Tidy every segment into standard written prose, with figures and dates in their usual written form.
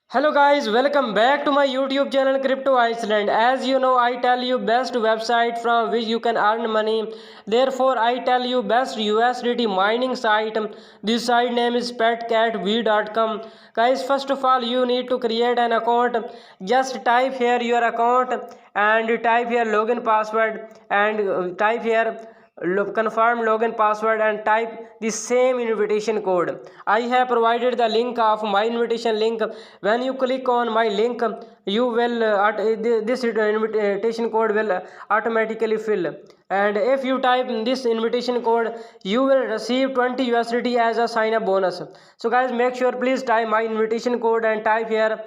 Hello guys, welcome back to my YouTube channel Crypto Iceland. As you know, I tell you best website from which you can earn money. Therefore, I tell you best USDT mining site. This site name is petcatv.com. Guys, first of all, you need to create an account. Just type here your account and type here login password and type here confirm login password and type the same invitation code. I have provided the link of my invitation link. When you click on my link, you will this invitation code will automatically fill, and if you type this invitation code you will receive 20 USDT as a sign up bonus. So guys, make sure please type my invitation code and type here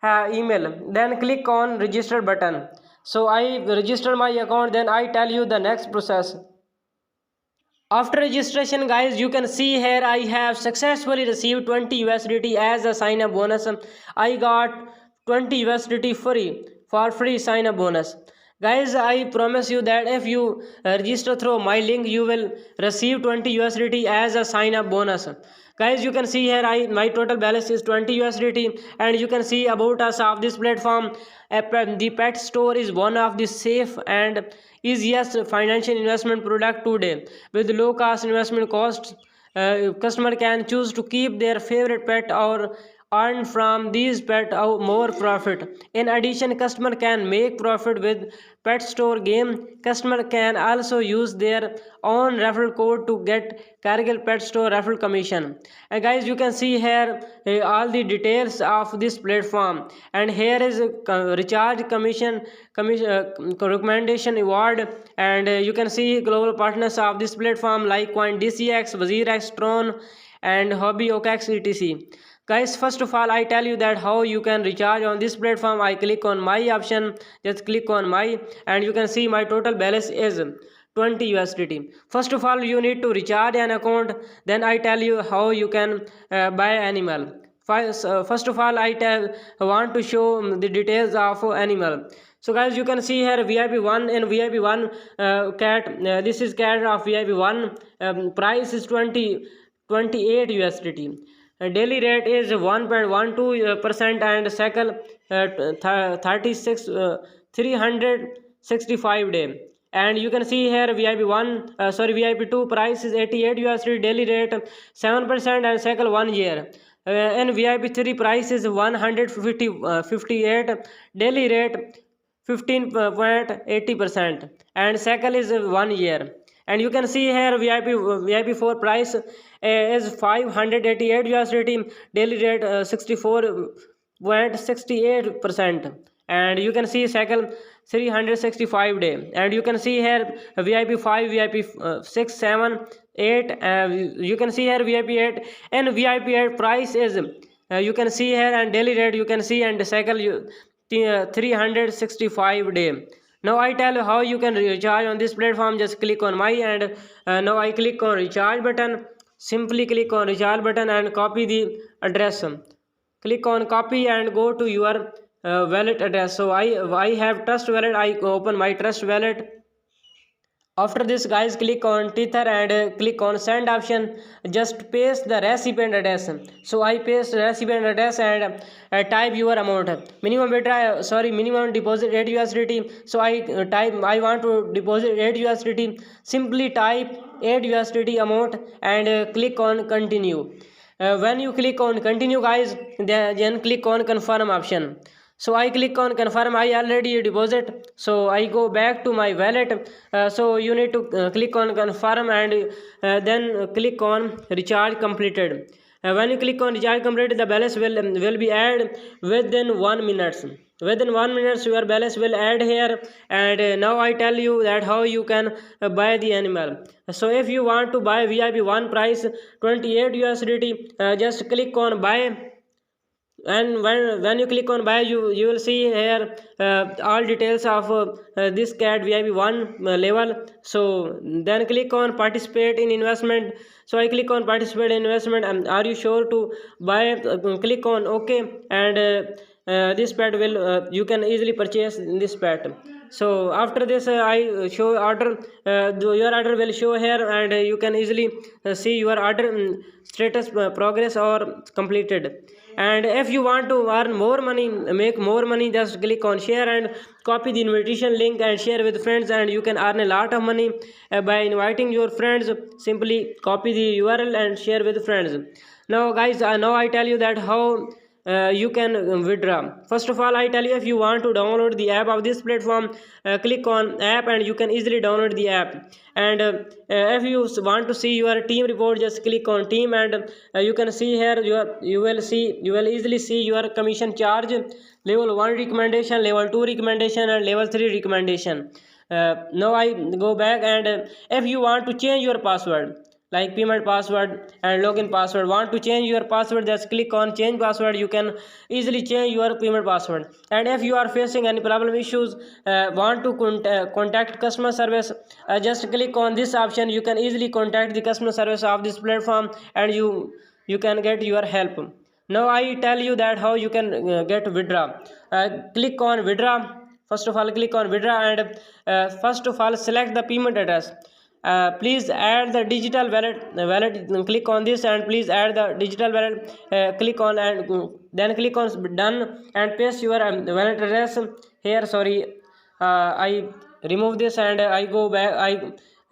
email, then click on register button. So I register my account, then I tell you the next process. After registration guys, you can see here I have successfully received 20 USDT as a sign up bonus. I got 20 USDT free for free sign up bonus. Guys, I promise you that if you register through my link, you will receive 20 USDT as a sign up bonus. Guys, you can see here my total balance is 20 USDT, and you can see about us of this platform. The pet store is one of the safe and easiest financial investment product today. With low cost investment costs, customer can choose to keep their favorite pet or earn from these pet more profit. In addition, customer can make profit with pet store game. Customer can also use their own referral code to get Cargill Pet Store referral commission. And guys, you can see here all the details of this platform, and here is a recharge commission recommendation award, and you can see global partners of this platform like CoinDCX, WazirX, Tron, and Hobby OKX etc. Guys, first of all, I tell you that how you can recharge on this platform. I click on my option, just click on my, and you can see my total balance is 20 USDT. First of all, you need to recharge an account, then I tell you how you can buy animal. First of all, want to show the details of animal. So guys, you can see here VIP1 and VIP1 cat. This is cat of VIP1. Price is 28 USDT. Daily rate is 1.12% and cycle 36 365 day. And you can see here VIP2 price is 88 USD, daily rate 7% and cycle 1 year. And VIP3 price is 158, daily rate 15.80% and cycle is 1 year. And you can see here VIP4 price is 588 USDT, daily rate 64.68%, and you can see cycle 365 day. And you can see here VIP5, VIP6, 7, 8, you can see here VIP8, and VIP8 price is you can see here, and daily rate you can see, and the cycle 365 day. Now I tell you how you can recharge on this platform. Just click on my, and now I click on recharge button. Simply click on recharge button and copy the address. Click on copy and go to your wallet address. So I have Trust Wallet. I open my Trust Wallet. After this guys, click on tether and click on send option. Just paste the recipient address. So I paste recipient address and type your amount. Minimum deposit 8 USDT. So I type I want to deposit 8 USDT. Simply type 8 USDT amount and click on continue. When you click on continue guys, then click on confirm option. So I click on confirm. I already deposit, so I go back to my wallet. So you need to click on confirm and then click on recharge completed. When you click on recharge completed, the balance will be added within 1 minute. Within 1 minute your balance will add here. And now I tell you that how you can buy the animal. So if you want to buy VIP1 price 28 USDT, just click on buy. And when you click on buy, you will see here all details of this cat VIP1 level. So then click on participate in investment. So I click on participate in investment. Are you sure to buy? Click on OK, and this pet will you can easily purchase this pet. So after this I show order. Your order will show here, and you can easily see your order status progress or completed. And if you want to earn more money, make more money, just click on share and copy the invitation link and share with friends, and you can earn a lot of money by inviting your friends. Simply copy the URL and share with friends. Now guys, now I tell you that how you can withdraw. First of all, I tell you, if you want to download the app of this platform, click on app and you can easily download the app. And if you want to see your team report, just click on team, and you can see here you will easily see your commission charge, level 1 recommendation, level 2 recommendation, and level 3 recommendation. Now I go back, and if you want to change your password, like payment password and login password, want to change your password, just click on change password. You can easily change your payment password. And if you are facing any problem issues, want to contact customer service, just click on this option. You can easily contact the customer service of this platform, and you can get your help. Now I tell you that how you can get withdraw. Click on withdraw. First of all, click on withdraw, and first of all, select the payment address. Please add the digital wallet. Click on this and please add the digital wallet. Click on, and then click on done, and paste your wallet address here. Sorry, I remove this, and I go back.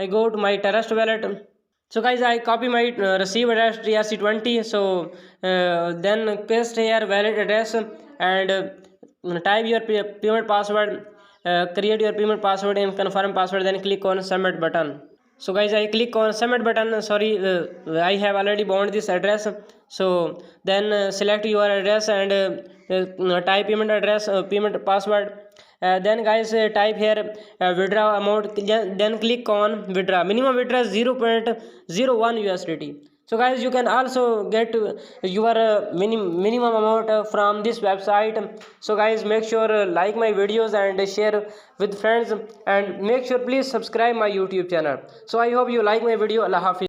I go to my Trust wallet. So guys, I copy my receive address TRC20. So then paste here wallet address, and type your payment password. Create your payment password and confirm password, then click on submit button. So guys, I click on submit button. Sorry, I have already bound this address. So then select your address, and type payment address, payment password. Then guys, type here withdraw amount, then click on withdraw. Minimum withdraw 0.01 USDT. So guys, you can also get your minimum amount from this website. So guys, make sure like my videos and share with friends, and make sure please subscribe my YouTube channel. So I hope you like my video. Allah Hafiz.